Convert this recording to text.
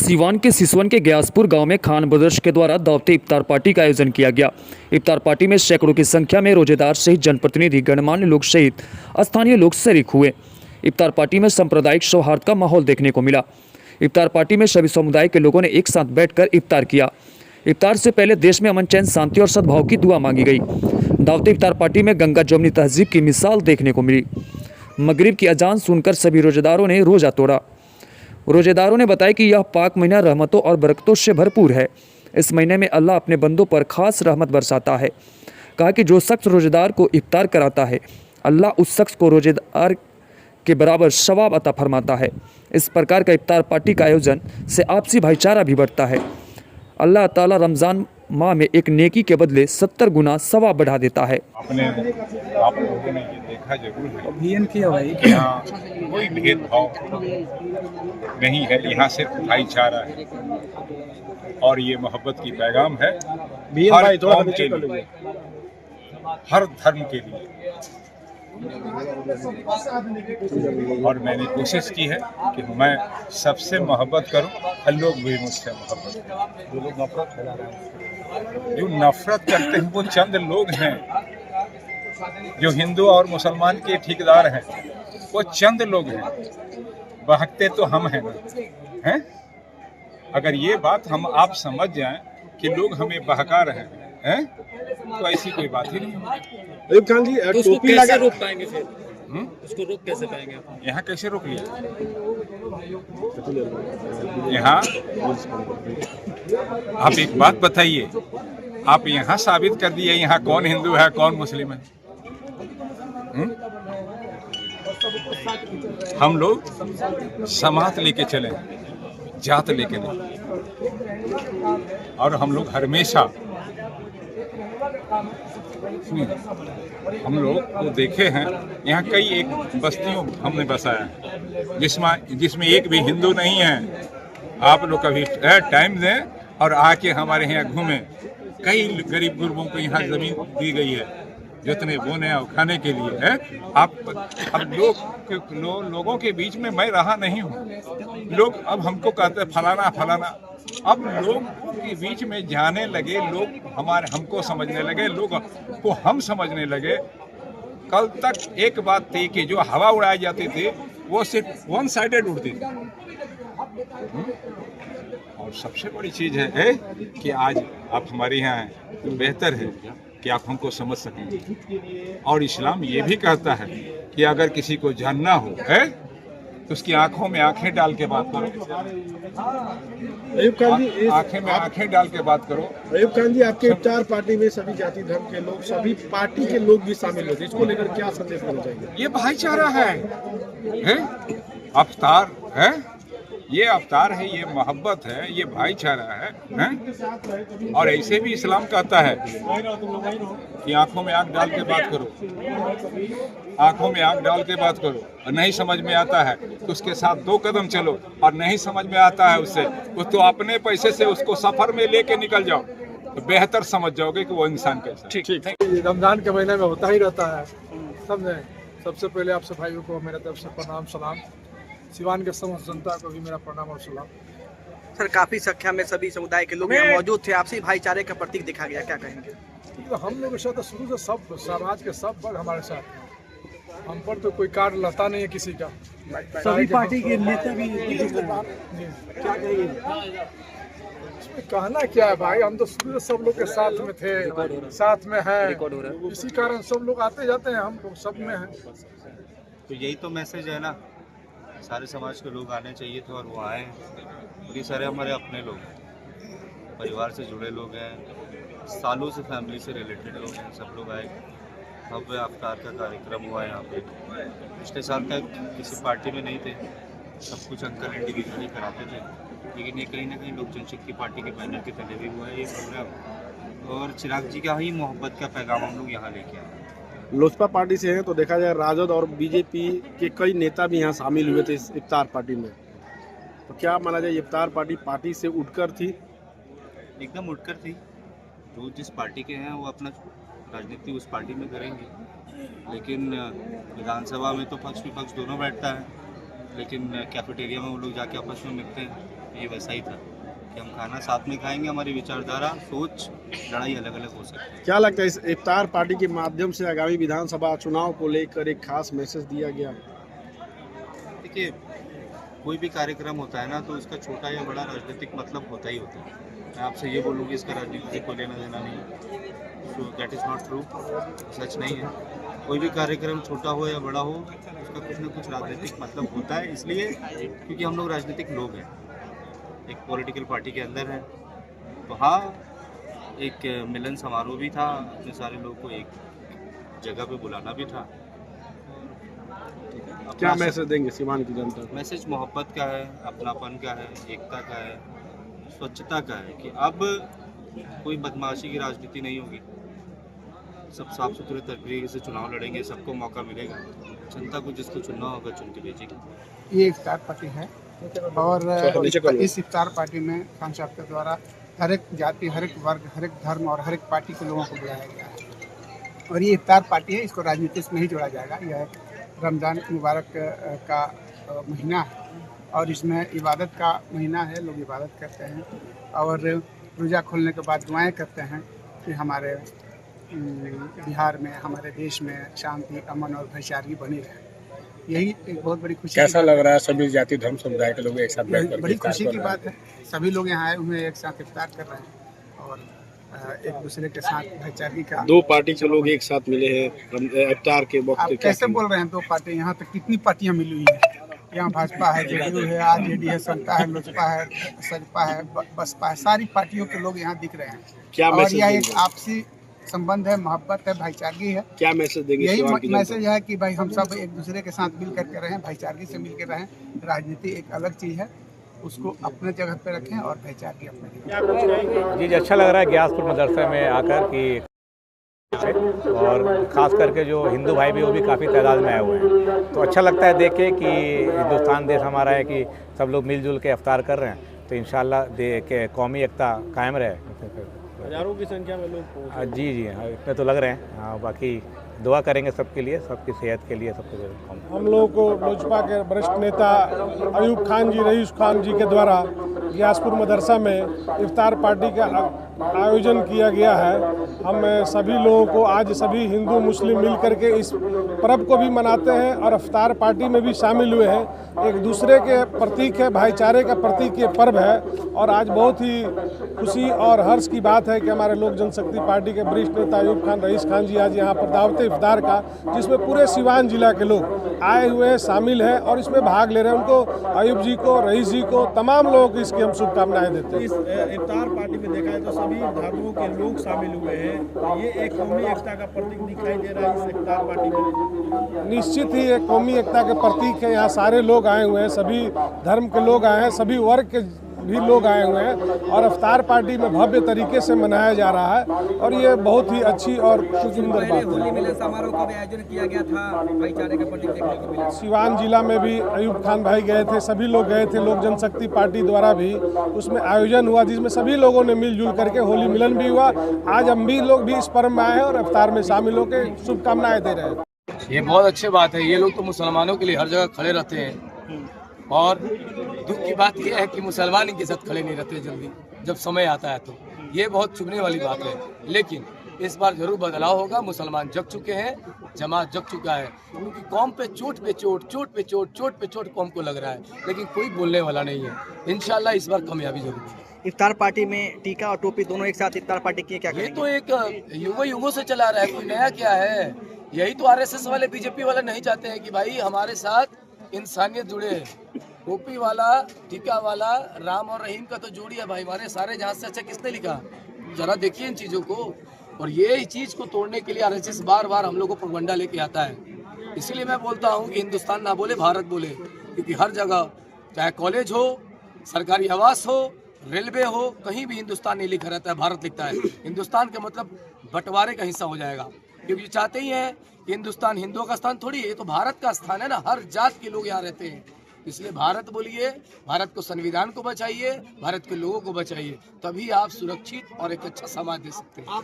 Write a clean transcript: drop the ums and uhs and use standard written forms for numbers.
सीवान के सिसवन के ग्यासपुर गांव में खान ब्रदर्स के द्वारा दावते इफ्तार पार्टी का आयोजन किया गया। इफ्तार पार्टी में सैकड़ों की संख्या में रोजेदार सहित जनप्रतिनिधि, गणमान्य लोग सहित स्थानीय लोग शरीक हुए। इफ्तार पार्टी में सांप्रदायिक सौहार्द का माहौल देखने को मिला। इफ्तार पार्टी में सभी समुदाय के लोगों ने एक साथ बैठकर इफ्तार किया। इफ्तार से पहले देश में अमन, चैन, शांति और सद्भाव की दुआ मांगी गई। दावते इफ्तार पार्टी में गंगा जमुनी तहजीब की मिसाल देखने को मिली। मगरिब की अजान सुनकर सभी रोजेदारों ने रोजा तोड़ा। रोजेदारों ने बताया कि यह पाक महीना रहमतों और बरकतों से भरपूर है। इस महीने में अल्लाह अपने बंदों पर खास रहमत बरसाता है। कहा कि जो शख्स रोजेदार को इफ्तार कराता है, अल्लाह उस शख्स को रोजेदार के बराबर सवाब अता फरमाता है। इस प्रकार का इफ्तार पार्टी का आयोजन से आपसी भाईचारा भी बढ़ता है। अल्लाह ताला रमज़ान माह में एक नेकी के बदले 70 गुना सवाब बढ़ा देता है। आप लोगों ने ये देखा जरूर है अभियान किया भाई कि यहाँ कोई भेदभाव नहीं है, यहाँ सिर्फ भाईचारा है और ये मोहब्बत की पैगाम है हर कौम के लिए, हर धर्म के लिए। और मैंने कोशिश की है कि मैं सबसे मोहब्बत करूं और लोग भी मुझसे मोहब्बत करें। जो नफरत करते हैं वो चंद लोग हैं, जो हिंदू और मुसलमान के ठेकेदार हैं वो चंद लोग हैं, बहकते तो हम हैं ना, हैं? अगर ये बात हम आप समझ जाएं कि लोग हमें बहका रहे हैं, तो ऐसी कोई बात ही नहीं। अयूब खान जी, उसको कैसे रोक पाएंगे फिर? उसको रोक कैसे पाएंगे? यहाँ कैसे रोक लिया? यहाँ आप एक बात बताइए, आप यहाँ साबित कर दिए यहाँ कौन हिंदू है कौन मुस्लिम है? हम लोग समात लेके चले, जात लेके नहीं। और हम लोग हमेशा हम लोग को देखे हैं, यहाँ कई एक बस्तियों हमने बसाया है जिसमें एक भी हिंदू नहीं है। आप लोग कभी टाइम दें और आके हमारे यहाँ घूमें। कई गरीब गुरबों को यहाँ जमीन दी गई है जितने बोने और खाने के लिए है। अब लोगों के बीच में मैं रहा नहीं हूँ। लोग अब हमको कहते हैं फलाना फलाना। अब लोगों के बीच में जाने लगे, लोग हमको समझने लगे, लोग को हम समझने लगे। कल तक एक बात थी कि जो हवा उड़ाई जाती थी वो सिर्फ वन साइडेड उड़ती थी। और सबसे बड़ी चीज़ है कि आज आप हमारे यहाँ हैं तो बेहतर है कि आप हमको समझ सकें। और इस्लाम ये भी कहता है कि अगर किसी को जानना हो तो उसकी आंखों में आंखें डाल के बात करो। अयूब खान जी, आंखें में आंखें डाल के बात करो। अयूब खान जी, आपके इफ्तार पार्टी में सभी जाति धर्म के लोग, सभी पार्टी के लोग भी शामिल होते हैं। इसको लेकर क्या संदेश देना चाहिए? ये भाईचारा है? अवतार है, ये अवतार है, ये मोहब्बत है, ये भाईचारा है? और ऐसे भी इस्लाम कहता है कि आंखों में आंख डाल के बात करो, आंखों में आंख डाल के बात करो। और नहीं समझ में आता है तो उसके साथ 2 कदम चलो, और नहीं समझ में आता है उससे तो अपने पैसे से उसको सफर में लेके निकल जाओ, तो बेहतर समझ जाओगे कि वो इंसान कैसा। ठीक। रमजान के महीने में होता ही रहता है, समझे। सबसे पहले आप सब भाइयों को मेरे तरफ से प्रणाम सलाम। सिवान के समस्त जनता को भी मेरा प्रणाम और सलाम। सर, काफी संख्या में सभी समुदाय के लोग यहाँ मौजूद थे। आपसी भाईचारे का प्रतीक दिखा गया, क्या कहेंगे? तो हम लोग के साथ शुरू से सब समाज के सब वर्ग हमारे साथ हैं। हम पर तो कोई कार्ड लगता नहीं है किसी का। सभी पार्टी के नेता भी क्या कहेंगे? इसमें कहना क्या है भाई, हम तो शुरू से सब लोग के साथ में थे, साथ में हैं। इसी कारण सब लोग आते जाते हैं, हम लोग सब में हैं। तो यही तो मैसेज है ना, सारे समाज के लोग आने चाहिए थे और वो आए हैं। ये सारे हमारे अपने लोग हैं, परिवार से जुड़े लोग हैं, सालों से फैमिली से रिलेटेड लोग हैं। सब लोग आए, भव्य अफ्तार का कार्यक्रम हुआ यहाँ पे। पिछले साल तक किसी पार्टी में नहीं थे, सब कुछ अंकल इंडिविजुअली कराते थे, लेकिन ये कहीं ना कहीं लोक जनशक्ति पार्टी के बैनर के तले भी हुआ है ये प्रोग्राम। और चिराग जी का ही मोहब्बत का पैगाम हम लोग यहाँ लेके आए। लोजपा पार्टी से हैं तो देखा जाए राजद और बीजेपी के कई नेता भी यहाँ शामिल हुए थे इस इफ्तार पार्टी में। तो क्या माना जाए, इफ्तार पार्टी से उठकर थी? एकदम उठकर थी। जो जिस पार्टी के हैं वो अपना राजनीति उस पार्टी में करेंगे, लेकिन विधानसभा में तो पक्ष विपक्ष दोनों बैठता है, लेकिन कैफेटेरिया में वो लोग जाके आपस में मिलते हैं। ये वैसा ही था कि हम खाना साथ में खाएंगे, हमारी विचारधारा, सोच, लड़ाई अलग अलग हो सकती है। क्या लगता है इस इफ्तार पार्टी के माध्यम से आगामी विधानसभा चुनाव को लेकर एक खास मैसेज दिया गया? देखिए, कोई भी कार्यक्रम होता है ना, तो उसका छोटा या बड़ा राजनीतिक मतलब होता ही होता है। मैं आपसे ये बोलूँगी इसका राजनीति से कोई लेना देना नहीं है, so that is not true, सच नहीं है। कोई भी कार्यक्रम छोटा हो या बड़ा हो, उसका कुछ ना कुछ राजनीतिक मतलब होता है, इसलिए क्योंकि हम लोग राजनीतिक लोग हैं, एक पॉलिटिकल पार्टी के अंदर हैं। तो हाँ, एक मिलन समारोह भी था, अपने सारे लोग को एक जगह पे बुलाना भी था। क्या मैसेज देंगे सीवान की जनता को? मैसेज मोहब्बत का है, अपनापन का है, एकता का है, स्वच्छता का है कि अब कोई बदमाशी की राजनीति नहीं होगी, सब साफ सुथरे तरीके से चुनाव लड़ेंगे, सबको मौका मिलेगा, जनता को जिसको चुनना होगा चुन के भेजेगी। ये इफ्तार पार्टी है और इस इफ्तार पार्टी में खान साहब के द्वारा हर एक जाति, हर एक वर्ग, हर एक धर्म और हर एक पार्टी के लोगों को बुलाया गया है। और ये इफ्तार पार्टी है, इसको राजनीति से नहीं जोड़ा जाएगा। यह रमज़ान मुबारक का महीना है और इसमें इबादत का महीना है, लोग इबादत करते हैं और रोज़ा खोलने के बाद दुआएं करते हैं कि हमारे बिहार में, हमारे देश में शांति, अमन और भाईचारगी बनी रहे। यही एक बहुत बड़ी खुशी। कैसा लग रहा है सभी जाति धर्म समुदाय के लोग एक साथ बैठकर? बड़ी खुशी की बात है, सभी लोग यहाँ आए हुए एक साथ इफ्तार कर रहे हैं और एक दूसरे के साथ भाईचारगी का। दो पार्टी के लोग एक साथ मिले हैं इफ्तार के वक्त। आप कैसे बोल रहे हैं दो पार्टी? यहाँ तक कितनी पार्टियाँ मिली हुई हैं? यहाँ भाजपा है, जेडीयू है, आरजेडी है, समता है, लोजपा है, सजपा है, बसपा है, सारी पार्टियों के लोग यहाँ दिख रहे हैं। क्या और यह एक आपसी संबंध है, मोहब्बत है, भाईचारगी है। क्या मैसेज देंगे? यही मैसेज है कि भाई हम सब एक दूसरे के साथ मिल करके रहें, भाईचारगी से मिल कर रहें। राजनीति एक अलग चीज़ है, उसको अपने जगह पे रखें और भाईचारगी अपने जगह। जी अच्छा लग रहा है ग्यासपुर मदरसे में आकर कि और ख़ास करके जो हिंदू भाई भी वो भी काफ़ी तादाद में आए हुए हैं, तो अच्छा लगता है देख के कि हिंदुस्तान देश हमारा है कि सब लोग मिलजुल के इफ्तार कर रहे हैं, तो इंशाल्लाह देख के कौमी एकता कायम रहे। हजारों की संख्या में लोग जी हाँ, इतने तो लग रहे हैं। हाँ, बाकी दुआ करेंगे सबके लिए, सबकी सेहत के लिए, सबको। हम लोगों को लोजपा के वरिष्ठ नेता अयूब खान जी, रईस खान जी के द्वारा ग्यासपुर मदरसा में इफ्तार पार्टी का आयोजन किया गया है। हम सभी लोगों को आज सभी हिंदू मुस्लिम मिल करके इस पर्व को भी मनाते हैं और इफ्तार पार्टी में भी शामिल हुए हैं। एक दूसरे के प्रतीक है, भाईचारे का प्रतीक ये पर्व है और आज बहुत ही खुशी और हर्ष की बात है कि हमारे लोक जनशक्ति पार्टी के वरिष्ठ नेता अयूब खान, रईस खान जी आज यहाँ पर दावत इफ्तार का, जिसमें पूरे सिवान जिला के लोग आए हुए हैं, शामिल हैं और इसमें भाग ले रहे हैं। उनको, अयूब जी को, रईस जी को, तमाम लोगों को इसकी हम शुभकामनाएं देते हैं। इस इफ्तार पार्टी में देखा है तो सभी धर्मों के लोग शामिल हुए हैं, तो ये एक कौमी एकता का प्रतीक दिखाई दे रहा है इस इफ्तार पार्टी में। निश्चित ही एक कौमी एकता के प्रतीक है। यहाँ सारे लोग आए हुए हैं, सभी धर्म के लोग आए हैं, सभी वर्ग के भी लोग आए हुए हैं और इफ्तार पार्टी में भव्य तरीके से मनाया जा रहा है और ये बहुत ही अच्छी और सुंदर बात है। होली मिलन समारोह का भी आयोजन किया गया था, भाईचारे का प्रतीक देखने को मिला। सिवान जिला में भी अयूब खान भाई गए थे, सभी लोग गए थे, लोक जनशक्ति पार्टी द्वारा भी उसमें आयोजन हुआ जिसमें सभी लोगों ने मिलजुल करके होली मिलन भी हुआ। आज हम भी लोग भी इस पर्व में आए हैं और इफ्तार में शामिल होकर शुभकामनाएं दे रहे हैं। ये बहुत अच्छी बात है। ये लोग तो मुसलमानों के लिए हर जगह खड़े रहते हैं और दुख की बात यह है कि मुसलमान इनके साथ खड़े नहीं रहते जल्दी, जब समय आता है तो ये बहुत चुभने वाली बात है। लेकिन इस बार जरूर बदलाव होगा। मुसलमान जग चुके हैं, जमात जग चुका है, क्योंकि कौम पे चोट पे चोट, चोट पे चोट, चोट पे चोट कौम को लग रहा है, लेकिन कोई बोलने वाला नहीं है। इंशाल्लाह इस बार कामयाबी जरूर होगी। इफ्तार पार्टी में टीका और टोपी दोनों एक साथ इफ्तार पार्टी की क्या? ये तो एक युगों से चला रहा है, कोई नया क्या है। यही तो आरएसएस वाले, बीजेपी वाले नहीं चाहते हैं कि भाई हमारे साथ इंसानियत जुड़े। टोपी वाला, टीका वाला, राम और रहीम का तो जोड़ी है भाई। हमारे सारे जहां से अच्छा किसने लिखा? जरा देखिए इन चीजों को। और ये चीज को तोड़ने के लिए आरएसएस बार बार हम लोग को प्रोपगंडा लेके आता है। इसीलिए मैं बोलता हूँ कि हिंदुस्तान ना बोले, भारत बोले, क्योंकि हर जगह चाहे कॉलेज हो, सरकारी आवास हो, रेलवे हो, कहीं भी हिंदुस्तान नहीं लिखा रहता है, भारत लिखता है। हिंदुस्तान का मतलब बंटवारे का हिस्सा हो जाएगा, क्योंकि चाहते ही हैं कि हिंदुस्तान हिंदुओं का स्थान थोड़ी है, ये तो भारत का स्थान है ना। हर जात के लोग यहाँ रहते हैं, इसलिए भारत बोलिए, भारत को, संविधान को बचाइए, भारत के लोगों को बचाइए, तभी आप सुरक्षित और एक अच्छा समाज दे सकते हैं।